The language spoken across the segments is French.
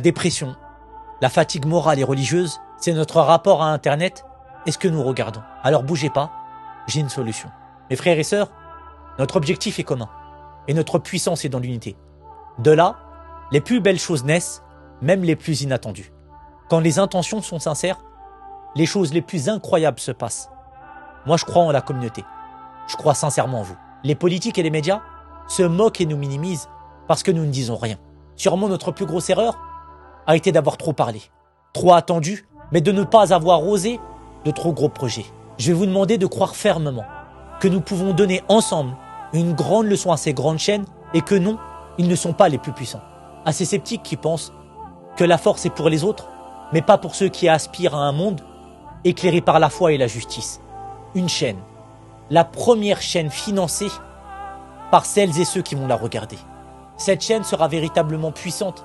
Dépression, la fatigue morale et religieuse, c'est notre rapport à Internet et ce que nous regardons. Alors bougez pas, j'ai une solution. Mes frères et sœurs, notre objectif est commun et notre puissance est dans l'unité. De là, les plus belles choses naissent, même les plus inattendues. Quand les intentions sont sincères, les choses les plus incroyables se passent. Moi, je crois en la communauté. Je crois sincèrement en vous. Les politiques et les médias se moquent et nous minimisent parce que nous ne disons rien. Sûrement notre plus grosse erreur a été d'avoir trop parlé, trop attendu, mais de ne pas avoir osé de trop gros projets. Je vais vous demander de croire fermement que nous pouvons donner ensemble une grande leçon à ces grandes chaînes et que non, ils ne sont pas les plus puissants. À ces sceptiques qui pensent que la force est pour les autres, mais pas pour ceux qui aspirent à un monde éclairé par la foi et la justice. Une chaîne, la première chaîne financée par celles et ceux qui vont la regarder. Cette chaîne sera véritablement puissante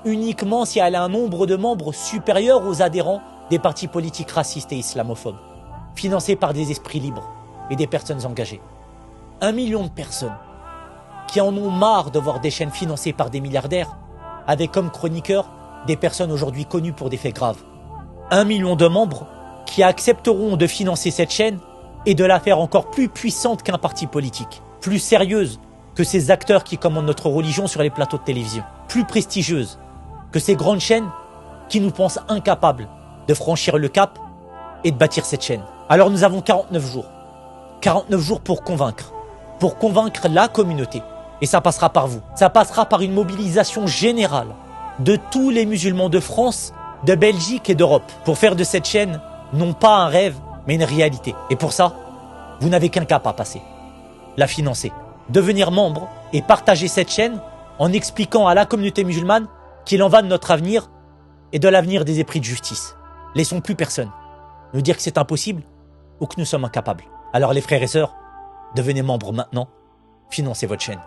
uniquement si elle a un nombre de membres supérieur aux adhérents des partis politiques racistes et islamophobes, financés par des esprits libres et des personnes engagées. 1 million de personnes qui en ont marre de voir des chaînes financées par des milliardaires, avec comme chroniqueurs des personnes aujourd'hui connues pour des faits graves. 1 million de membres qui accepteront de financer cette chaîne et de la faire encore plus puissante qu'un parti politique, plus sérieuse que ces acteurs qui commandent notre religion sur les plateaux de télévision, plus prestigieuse que ces grandes chaînes qui nous pensent incapables de franchir le cap et de bâtir cette chaîne. Alors nous avons 49 jours. 49 jours pour convaincre la communauté. Et ça passera par vous. Ça passera par une mobilisation générale de tous les musulmans de France, de Belgique et d'Europe pour faire de cette chaîne non pas un rêve, mais une réalité. Et pour ça, vous n'avez qu'un cap à passer. La financer. Devenir membre et partager cette chaîne en expliquant à la communauté musulmane qu'il en va de notre avenir et de l'avenir des épris de justice. Laissons plus personne nous dire que c'est impossible ou que nous sommes incapables. Alors les frères et sœurs, devenez membres maintenant, financez votre chaîne.